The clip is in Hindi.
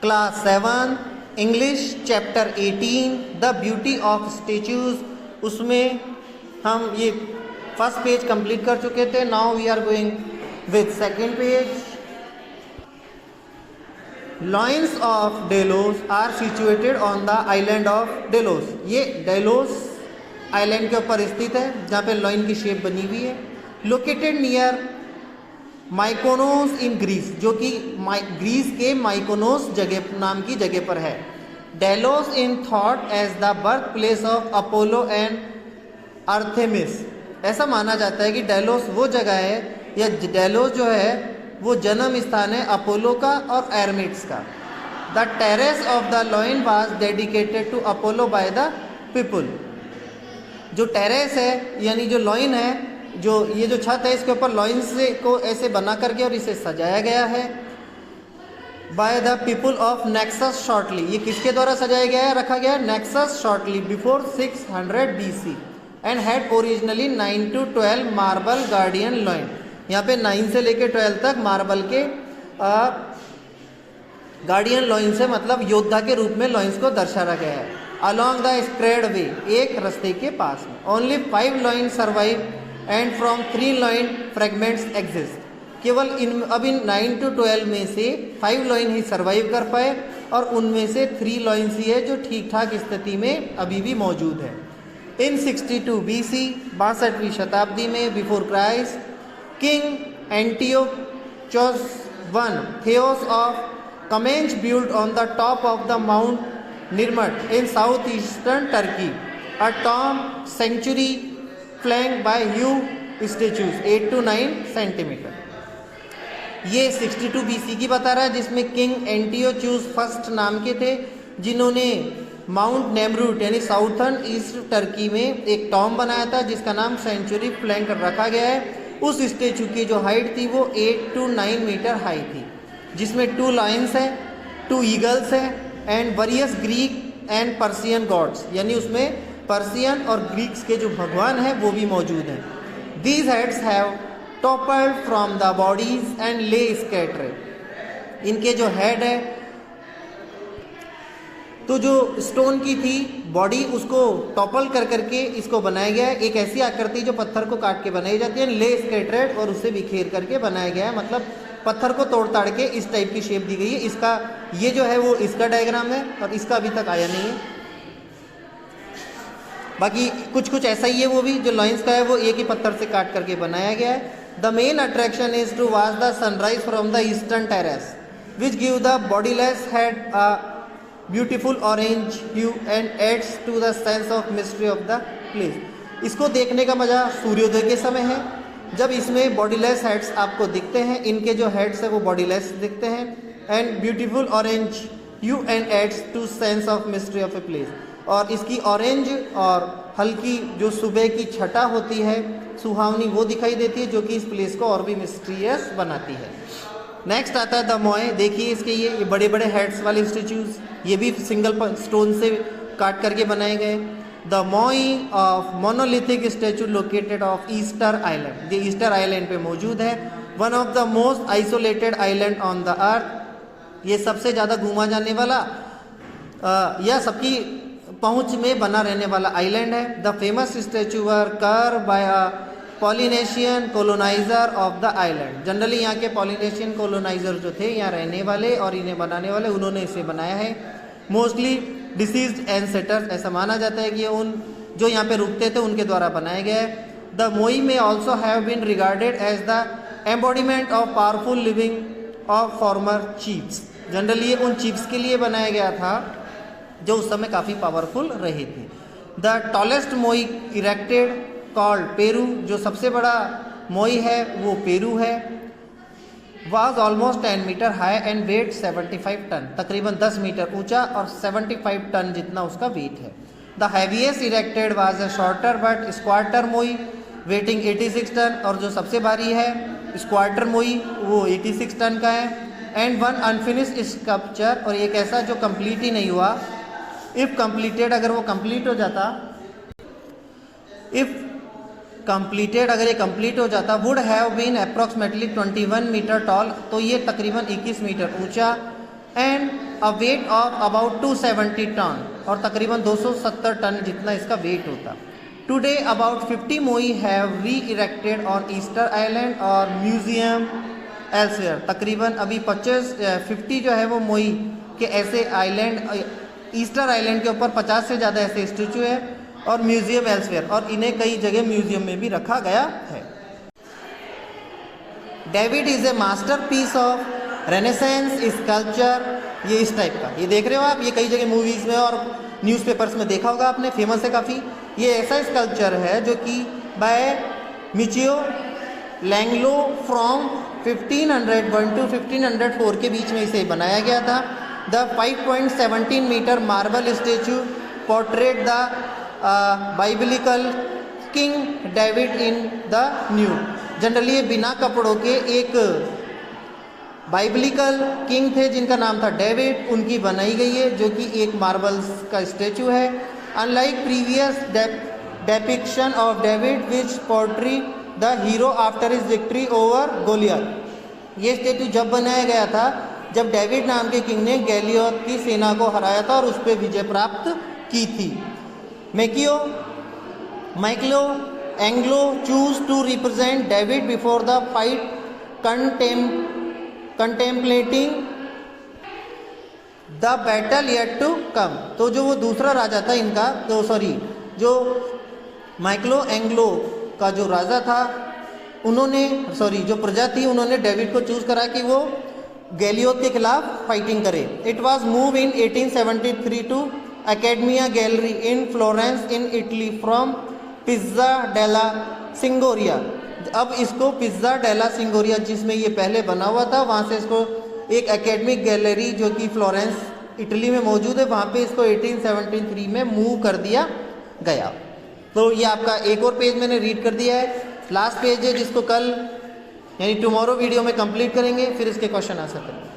Class 7 English chapter 18 the beauty of statues. उसमें हम ये फर्स्ट पेज कंप्लीट कर चुके थे। Now we are going with second page. Lions of Delos are situated on the island of Delos. ये डेलोस आइलैंड के ऊपर स्थित है जहाँ पे लॉइन की शेप बनी हुई है। लोकेटेड नियर माइकोनोस इन ग्रीस, जो कि ग्रीस के माइकोनोस जगह नाम की जगह पर है। Delos in thought as the birth place of Apollo and Artemis. ऐसा माना जाता है कि डेलोस वो जगह है, या डेलोस जो है वो जन्म स्थान है अपोलो का और एरमिट्स का। The terrace of the lion was dedicated to Apollo by the people. जो टेरेस है यानी जो लॉइन है, जो ये जो छत है इसके ऊपर लॉइन से को ऐसे बना करके और इसे सजाया गया है। By the people of Naxos shortly. ये किसके द्वारा सजाया गया है, रखा गया है? Naxos shortly before 600 BC and had originally 9 to 12 marble guardian lion. यहाँ पे 9 से लेकर 12 तक मार्बल के गार्डियन लॉइन से मतलब योद्धा के रूप में लॉइन्स को दर्शाया गया है। अलॉन्ग द स्क्रेड वे, एक रास्ते के पास में। Only 5 lion survive and from 3 lion fragments exist. केवल इन 9 to 12 में से 5 लॉइन ही सर्वाइव कर पाए और उनमें से 3 लॉइन्स ही है जो ठीक ठाक स्थिति में अभी भी मौजूद है। इन 62 BC 62वीं शताब्दी में before Christ, king Antiochus I Theos of Commagene build on the top of the mount Nemrut in south eastern Turkey a tomb century flank by huge statues 8 to 9 centimetre. ये 62 BC की बता रहा है, जिसमें किंग एंटियोचूस फर्स्ट नाम के थे, जिन्होंने माउंट नेमरूट यानी साउथर्न ईस्ट टर्की में एक टॉम बनाया था जिसका नाम सेंचुरी फ्लैंक रखा गया है। उस स्टेचू की जो हाइट थी वो 8 to 9 मीटर हाई थी, जिसमें 2 लायंस हैं, 2 ईगल्स हैं and various Greek and Persian gods, यानी उसमें पर्सियन और ग्रीक्स के जो भगवान हैं वो भी मौजूद हैं। These heads have toppled from the bodies and ले स्कैटर्ड। इनके जो हेड है तो जो स्टोन की थी बॉडी उसको टॉपल कर करके इसको बनाया गया है। एक ऐसी आकृति जो पत्थर को काट के बनाई जाती है, ले स्कैटर्ड, और उससे बिखेर करके बनाया गया है, मतलब पत्थर को तोड़ ताड़ के इस टाइप की शेप दी गई है। इसका ये जो है वो इसका डायग्राम है और इसका अभी तक आया नहीं है। बाकी कुछ ऐसा ही है वो भी, जो लॉइन्स का है वो एक ही पत्थर से काट करके बनाया गया है। The main attraction is to watch the sunrise from the eastern terrace which give the bodiless head a beautiful orange hue and adds to the sense of mystery of the place. इसको देखने का मजा सूर्योदय के समय है, जब इसमें बॉडीलेस हेड्स आपको दिखते हैं। इनके जो हेड्स है वो बॉडीलेस दिखते हैं and beautiful orange hue and adds to sense of mystery of a place. और इसकी ऑरेंज और हल्की जो सुबह की छटा होती है सुहावनी, वो दिखाई देती है, जो कि इस प्लेस को और भी मिस्टीरियस बनाती है। नेक्स्ट आता है द मोए। देखिए इसके ये बड़े बड़े हेड्स वाले स्टेच्यूज, ये भी सिंगल स्टोन से काट करके बनाए गए। द मोई of monolithic statue located of Easter island, ये ईस्टर आइलैंड पे मौजूद है। One of the most isolated island on the earth, ये सबसे ज़्यादा घूमा जाने वाला या सबकी पहुंच में बना रहने वाला आइलैंड है। The famous statue were carved by a Polynesian coloniser of the island. Generally यहाँ के पॉलिनेशियन कोलोनाइजर जो थे यहाँ रहने वाले और इन्हें बनाने वाले, उन्होंने इसे बनाया है। मोस्टली डिसीज्ड एंसेटर्स, ऐसा माना जाता है कि उन जो यहाँ पे रुकते थे उनके द्वारा बनाया गया है। The moai may also have been regarded as the embodiment of powerful living of former chiefs. Generally ये उन चीफ्स के लिए बनाया गया था जो उस समय काफ़ी पावरफुल रहे थे। The tallest moai erected called Paro, जो सबसे बड़ा मोई है वो पेरू है। Was almost 10 meter high and weight 75 ton, तकरीबन 10 मीटर ऊंचा और 75 टन जितना उसका वेट है। The heaviest erected was a shorter but squatter moai weighing 86 ton, और जो सबसे भारी है स्क्वार्टर मोई वो 86 टन का है। एंड वन अनफिनिश्ड स्कल्पचर, और एक ऐसा जो कंप्लीट ही नहीं हुआ। इफ कंप्लीटेड, अगर वो कंप्लीट हो जाता, इफ कंप्लीटेड अगर ये कंप्लीट हो जाता, would have been approximately 21 meter tall, तो ये तकरीबन 21 मीटर ऊंचा and a weight of about 270 ton, और तकरीबन 270 टन जितना इसका वेट होता। टुडे अबाउट 50 मोई हैव री इरेक्टेड ऑन ईस्टर आइलैंड और म्यूजियम एल्सवेयर। तकरीबन अभी 50 जो है वो मोई के ऐसे आइलैंड, ईस्टर आइलैंड के ऊपर 50 से ज़्यादा ऐसे स्टैचू है और म्यूजियम एल्सवेयर, और इन्हें कई जगह म्यूजियम में भी रखा गया है। David is a masterpiece of renaissance sculpture. ये इस टाइप का, ये देख रहे हो आप, ये कई जगह मूवीज़ में और न्यूज़पेपर्स में देखा होगा आपने, फेमस है काफ़ी। ये ऐसा स्कल्पचर है जो कि by Michelangelo from 1501 to 1504 के बीच में इसे बनाया गया था। The 5.17 metre marble statue portrait the biblical king David in the nude. Generally ये बिना कपड़ों के एक बाइबिलिकल किंग थे जिनका नाम था डेविड, उनकी बनाई गई है, जो कि एक मार्बल्स का स्टेचू है। Unlike previous depiction of David which portray the hero after his victory over Goliath. ये स्टेचू जब बनाया गया था जब डेविड नाम के किंग ने गैलियत की सेना को हराया था और उस पर विजय प्राप्त की थी। Michelangelo chose to represent David before the fight contemplating the battle yet to come. तो जो वो दूसरा राजा था इनका, तो सॉरी, जो माइकलो एंग्लो का जो राजा था, उन्होंने जो प्रजा थी, उन्होंने डेविड को चूज करा कि वो गैलियोत के खिलाफ फाइटिंग करे। It was move in 1873 to academia gallery in Florence in Italy from Piazza della Signoria. अब इसको पिज्जा डेला सिंगोरिया, जिसमें ये पहले बना हुआ था, वहाँ से इसको एक एकेडमिक गैलरी जो कि फ्लोरेंस इटली में मौजूद है, वहाँ पे इसको 1873 में मूव कर दिया गया। तो ये आपका एक और पेज मैंने रीड कर दिया है, लास्ट पेज है जिसको कल यानी टुमारो वीडियो में कंप्लीट करेंगे, फिर इसके क्वेश्चन आंसर करेंगे।